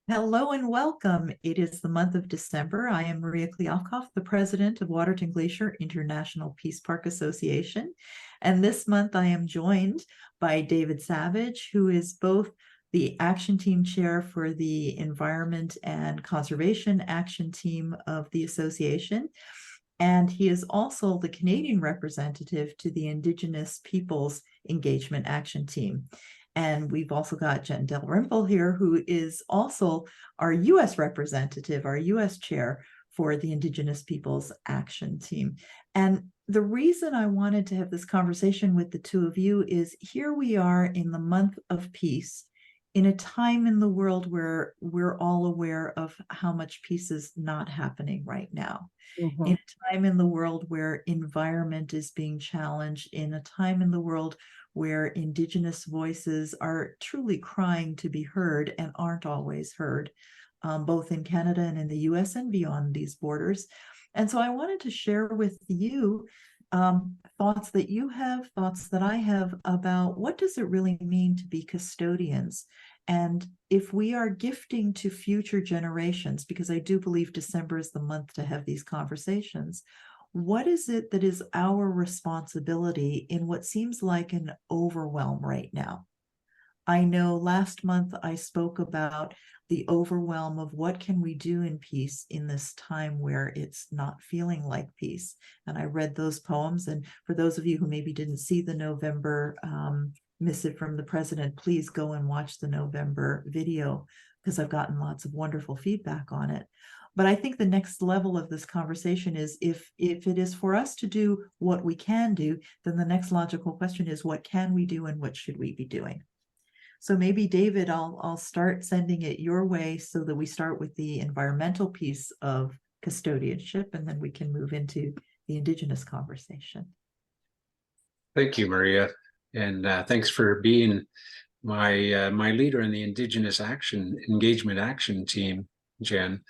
Hello and welcome. It is the month of December. I am Maria Klialkoff, the president of Waterton-Glacier International Peace Park Association. And this month I am joined by David Savage, who is both the action team chair for the Environment and Conservation Action Team of the association. And he is also the Canadian representative to the Indigenous Peoples Engagement Action Team. And we've also got Jen Dalrymple here, who is also our US representative, our US chair for the Indigenous Peoples Action Team. And the reason I wanted to have this conversation with the two of you is here we are in the month of peace, in a time in the world where we're all aware of how much peace is not happening right now. Mm-hmm. In a time in the world where environment is being challenged, in a time in the world where Indigenous voices are truly crying to be heard and aren't always heard, both in Canada and in the US and beyond these borders. And so I wanted to share with you thoughts that you have, thoughts that I have about what does it really mean to be custodians? And if we are gifting to future generations, because I do believe December is the month to have these conversations, what is it that is our responsibility in what seems like an overwhelm right now? I know last month I spoke about the overwhelm of what can we do in peace in this time where it's not feeling like peace. And I read those poems. And for those of you who maybe didn't see the November missive from the president, please go and watch the November video because I've gotten lots of wonderful feedback on it. But I think the next level of this conversation is if it is for us to do what we can do, then the next logical question is what can we do and what should we be doing? So maybe David, I'll start sending it your way so that we start with the environmental piece of custodianship and then we can move into the Indigenous conversation. Thank you, Maria, and thanks for being my leader in the Indigenous Engagement Action Team, Jen.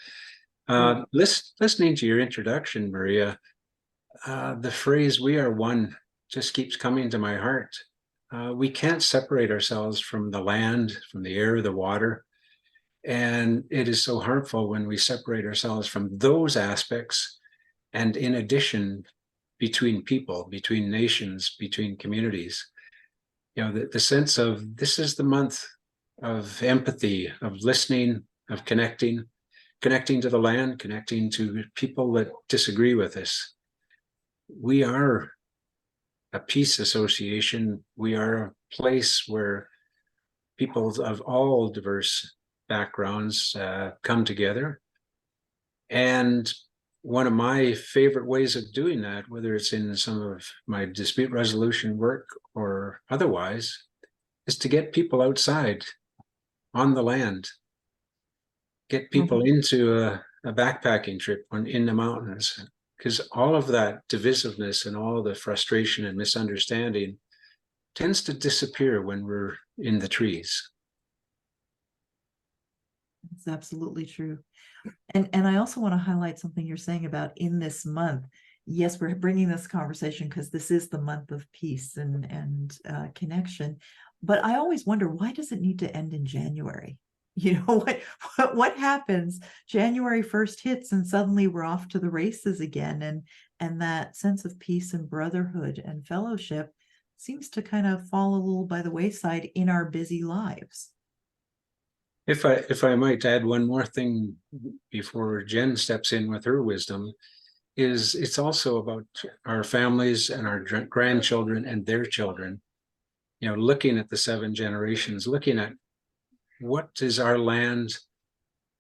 Listening to your introduction, Maria, the phrase "we are one" just keeps coming to my heart. We can't separate ourselves from the land, from the air, the water, and it is so harmful when we separate ourselves from those aspects. And in addition, between people, between nations, between communities, the sense of this is the month of empathy, of listening, of connecting to the land, connecting to people that disagree with us. We are a peace association. We are a place where people of all diverse backgrounds come together. And one of my favorite ways of doing that, whether it's in some of my dispute resolution work or otherwise, is to get people outside on the land, get people into a backpacking trip in the mountains, because all of that divisiveness and all the frustration and misunderstanding tends to disappear when we're in the trees. It's absolutely true. And I also want to highlight something you're saying about in this month. Yes, we're bringing this conversation because this is the month of peace and connection. But I always wonder, why does it need to end in January? You know, what happens? January 1st hits and suddenly we're off to the races again. And that sense of peace and brotherhood and fellowship seems to kind of fall a little by the wayside in our busy lives. If I might add one more thing before Jen steps in with her wisdom, is it's also about our families and our grandchildren and their children, looking at the 7 generations, looking at what is our land,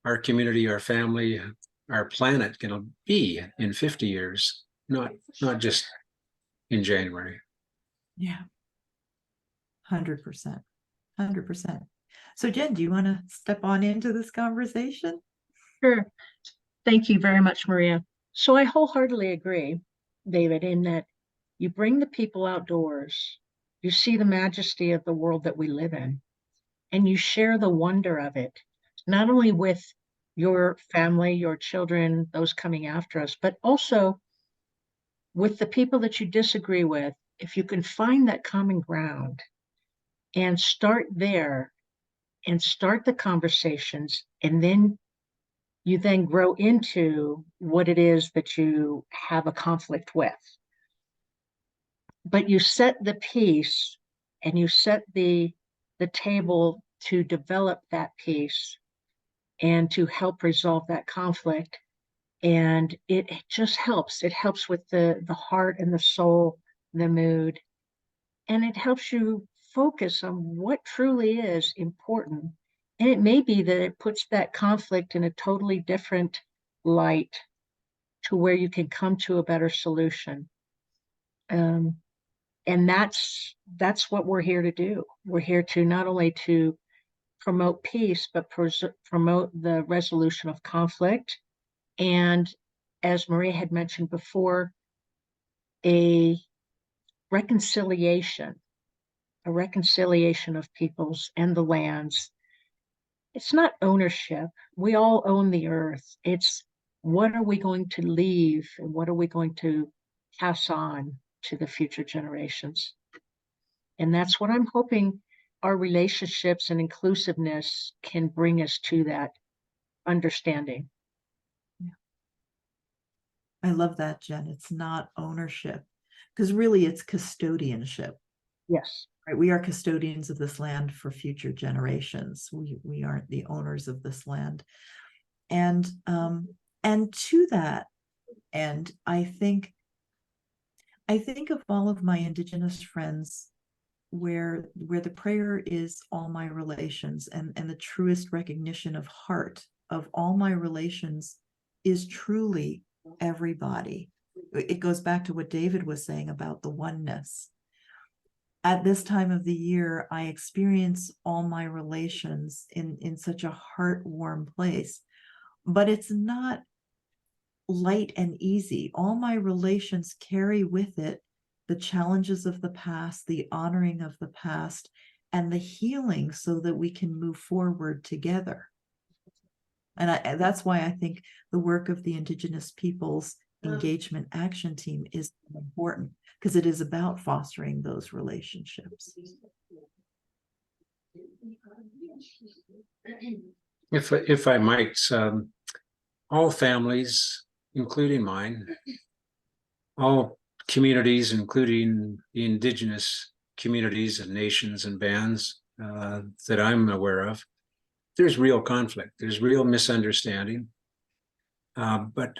our community, our family, our planet going to be in 50 years, not just in January. Yeah. 100%. 100%. So Jen, do you want to step on into this conversation? Sure. Thank you very much, Maria. So I wholeheartedly agree, David, in that you bring the people outdoors, you see the majesty of the world that we live in, and you share the wonder of it, not only with your family, your children, those coming after us, but also with the people that you disagree with. If you can find that common ground and start there and start the conversations, and then you then grow into what it is that you have a conflict with. But you set the piece and you set the table to develop that piece and to help resolve that conflict. And it just helps. It helps with the heart and the soul, the mood, and it helps you focus on what truly is important. And it may be that it puts that conflict in a totally different light to where you can come to a better solution. And that's what we're here to do. We're here to not only to promote peace, but promote the resolution of conflict. And as Maria had mentioned before, a reconciliation, a reconciliation of peoples and the lands. It's not ownership. We all own the earth. It's what are we going to leave and what are we going to pass on to the future generations? And that's what I'm hoping our relationships and inclusiveness can bring us to, that understanding. I love that, Jen. It's not ownership, because really it's custodianship. Yes. Right? We are custodians of this land for future generations. We aren't the owners of this land. And to that end, I think of all of my Indigenous friends where the prayer is all my relations, and the truest recognition of heart of all my relations is truly everybody. It goes back to what David was saying about the oneness. At this time of the year, I experience all my relations in such a heart-warm place, but it's not light and easy. All my relations carry with it the challenges of the past, the honoring of the past, and the healing so that we can move forward together. And that's why I think the work of the Indigenous Peoples Engagement Action Team is important, because it is about fostering those relationships. If I might, all families, including mine, all communities, including the Indigenous communities and nations and bands that I'm aware of, there's real conflict, there's real misunderstanding. But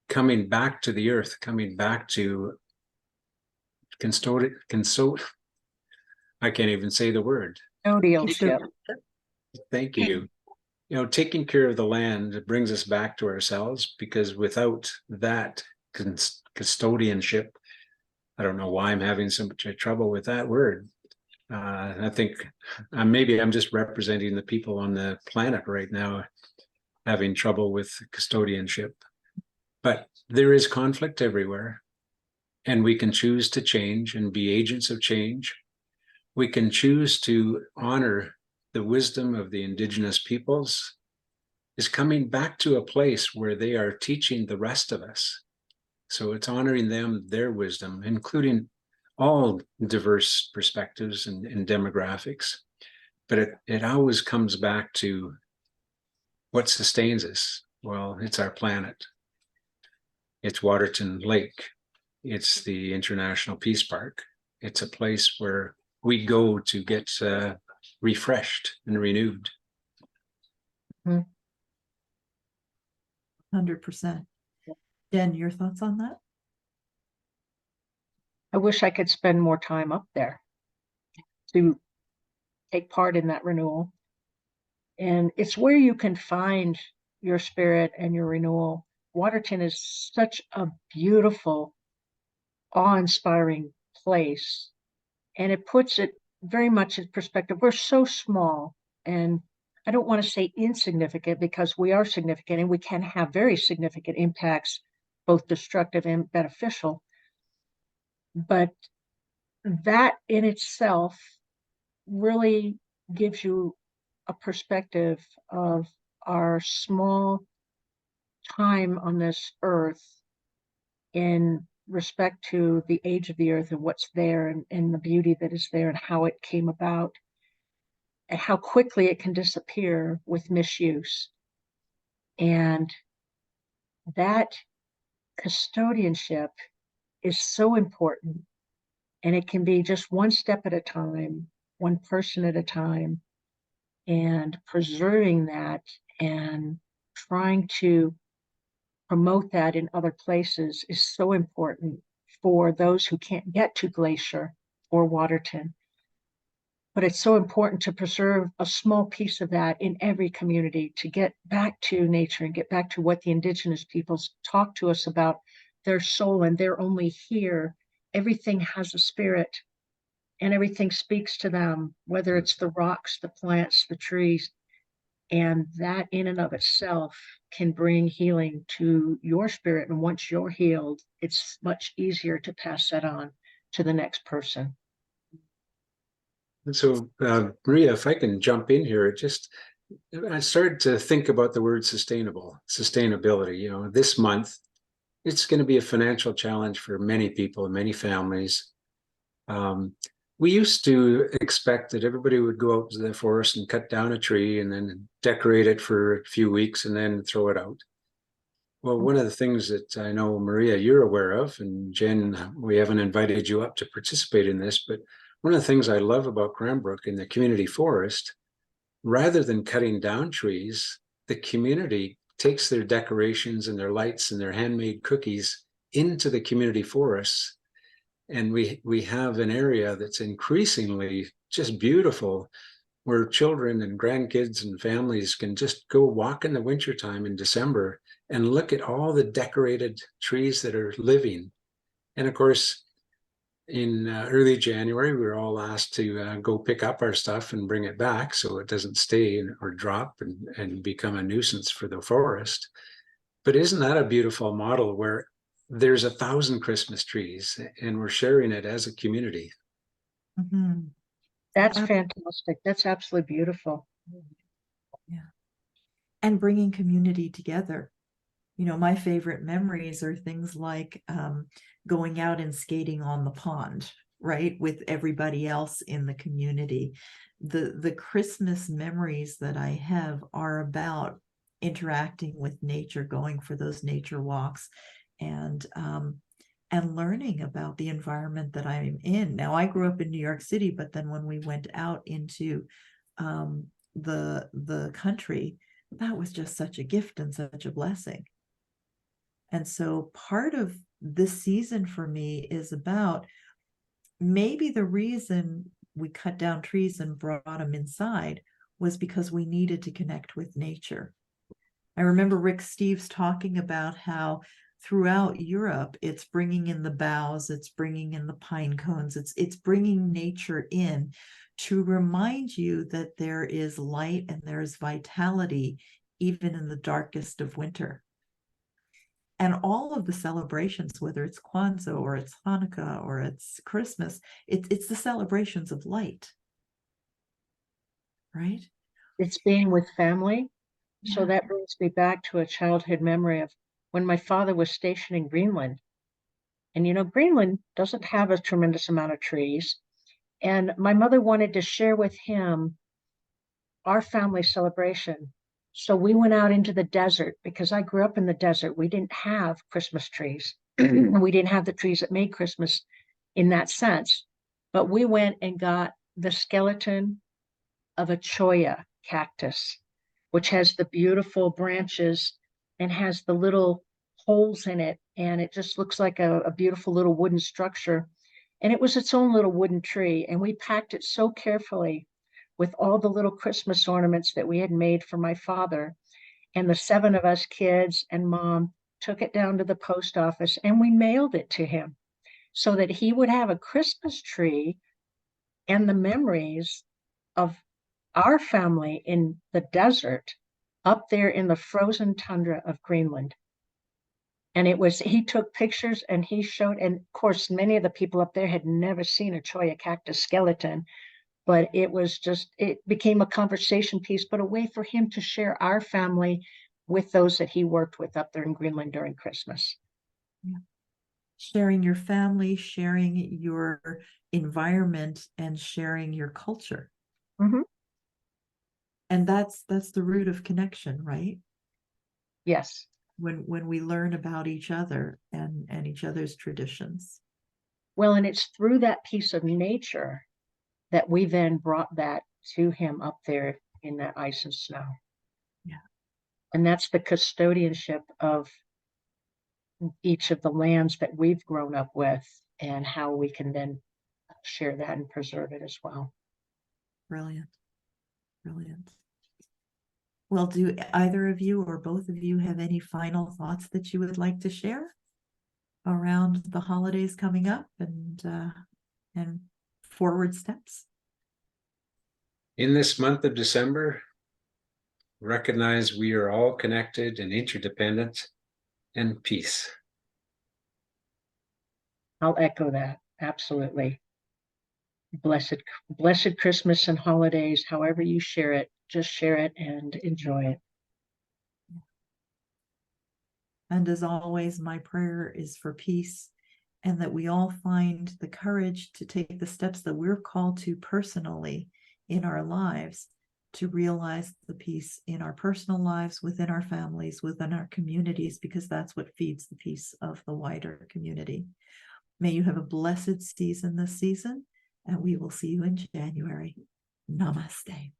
coming back to the earth, coming back to I can't even say the word. Custodialship. Thank you. You know, taking care of the land brings us back to ourselves, because without that custodianship, I don't know why I'm having so much trouble with that word. I think maybe I'm just representing the people on the planet right now having trouble with custodianship. But there is conflict everywhere, and we can choose to change and be agents of change. We can choose to honor the wisdom of the Indigenous peoples is coming back to a place where they are teaching the rest of us. So it's honoring them, their wisdom, including all diverse perspectives and demographics. But it always comes back to what sustains us. Well, it's our planet. It's Waterton Lake. It's the International Peace Park. It's a place where we go to get refreshed and renewed. 100%. Jen, your thoughts on that? I wish I could spend more time up there to take part in that renewal. And it's where you can find your spirit and your renewal. Waterton is such a beautiful, awe-inspiring place. And it puts it very much in perspective. We're so small, and I don't want to say insignificant, because we are significant and we can have very significant impacts, both destructive and beneficial. But that in itself really gives you a perspective of our small time on this earth in respect to the age of the earth and what's there, and the beauty that is there and how it came about. and how quickly it can disappear with misuse. And that custodianship is so important. And it can be just one step at a time, one person at a time, and preserving that and trying to promote that in other places is so important for those who can't get to Glacier or Waterton. But it's so important to preserve a small piece of that in every community to get back to nature and get back to what the Indigenous peoples talk to us about their soul, and they're only here. Everything has a spirit and everything speaks to them, whether it's the rocks, the plants, the trees. And that in and of itself can bring healing to your spirit. And once you're healed, it's much easier to pass that on to the next person. And so, Maria, if I can jump in here, I started to think about the word sustainability. You know, this month, it's going to be a financial challenge for many people and many families. We used to expect that everybody would go out to the forest and cut down a tree and then decorate it for a few weeks and then throw it out. Well, one of the things that I know, Maria, you're aware of, and Jen, we haven't invited you up to participate in this, but one of the things I love about Cranbrook in the community forest, rather than cutting down trees, the community takes their decorations and their lights and their handmade cookies into the community forests. And we have an area that's increasingly just beautiful, where children and grandkids and families can just go walk in the wintertime in December and look at all the decorated trees that are living. And of course, in early January, we were all asked to go pick up our stuff and bring it back so it doesn't stay or drop and become a nuisance for the forest. But isn't that a beautiful model where there's 1,000 Christmas trees and we're sharing it as a community? Mhm. That's Ab- fantastic. That's absolutely beautiful. Yeah. And bringing community together. You know, my favorite memories are things like going out and skating on the pond, right, with everybody else in the community. The Christmas memories that I have are about interacting with nature, going for those nature walks, and learning about the environment that I'm in. Now, I grew up in New York City, but then when we went out into the country, that was just such a gift and such a blessing. And so part of this season for me is about maybe the reason we cut down trees and brought them inside was because we needed to connect with nature. I remember Rick Steves talking about how throughout Europe, it's bringing in the boughs, it's bringing in the pine cones, it's bringing nature in to remind you that there is light and there is vitality even in the darkest of winter. And all of the celebrations, whether it's Kwanzaa or it's Hanukkah or it's Christmas, it's the celebrations of light, right? It's being with family. So Yeah. that brings me back to a childhood memory of when my father was stationed in Greenland. And you know, Greenland doesn't have a tremendous amount of trees. And my mother wanted to share with him our family celebration. So we went out into the desert because I grew up in the desert. We didn't have Christmas trees. We didn't have the trees that made Christmas in that sense. But we went and got the skeleton of a cholla cactus, which has the beautiful branches and has the little holes in it. And it just looks like a beautiful little wooden structure. And it was its own little wooden tree. And we packed it so carefully with all the little Christmas ornaments that we had made for my father. And the 7 of us kids and mom took it down to the post office and we mailed it to him so that he would have a Christmas tree and the memories of our family in the desert up there in the frozen tundra of Greenland. And he took pictures and he showed, and of course, many of the people up there had never seen a cholla cactus skeleton, but it became a conversation piece, but a way for him to share our family with those that he worked with up there in Greenland during Christmas. Yeah. Sharing your family, sharing your environment, and sharing your culture. Mm-hmm. And that's the root of connection, right? Yes. When we learn about each other and each other's traditions. Well, and it's through that piece of nature that we then brought that to him up there in that ice and snow. Yeah. And that's the custodianship of each of the lands that we've grown up with and how we can then share that and preserve it as well. Brilliant. Brilliant. Well, do either of you or both of you have any final thoughts that you would like to share around the holidays coming up and forward steps? In this month of December, recognize we are all connected and interdependent, and peace. I'll echo that. Absolutely. Blessed Christmas and holidays, however you share it, just share it and enjoy it. And as always, my prayer is for peace, and that we all find the courage to take the steps that we're called to personally in our lives to realize the peace in our personal lives, within our families, within our communities, because that's what feeds the peace of the wider community. May you have a blessed season this season, and we will see you in January. Namaste.